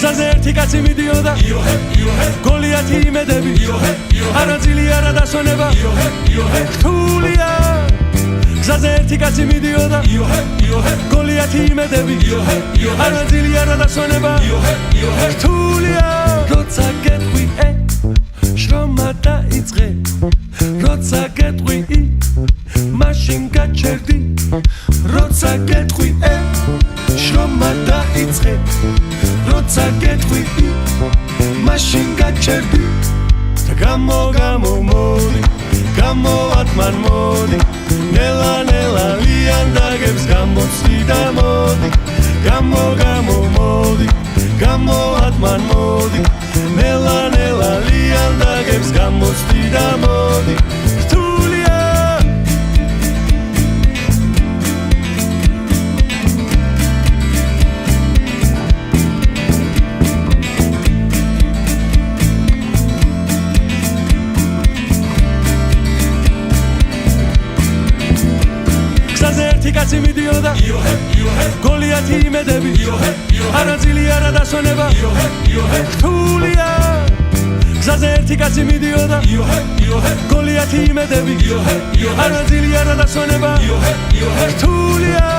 გზაზე ერთი კაცი მიდიოდა გოლიათი იმედები არა ძილი არა დასვენება რთულია გზაზე ერთი კაცი მიდიოდა გოლიათი იმედები არა ძილი არა დასვენება რთულია როცა გეტყვი შრომა დაიწყე როცა გეტყვი მაშინ გაჩერდი როცა გეტყვი შრომა დაიწყე როცა გეტყვი მაშინ გაჩერდი და გამოდი გამოათმან მოდი ნელა ნელა ლიანდაგებს გამოცდი და მოდი გამოდი გამოათმან მოდი ნელა ნელა ლიანდაგებს გამოცდი და მოდი ერთი კაცი მიდიოდა გოლიათი იმედები არა ძილი არა დასვენება რთულია გზაზე ერთი კაცი მიდიოდა გოლიათი იმედები არა ძილი არა დასვენება რთულია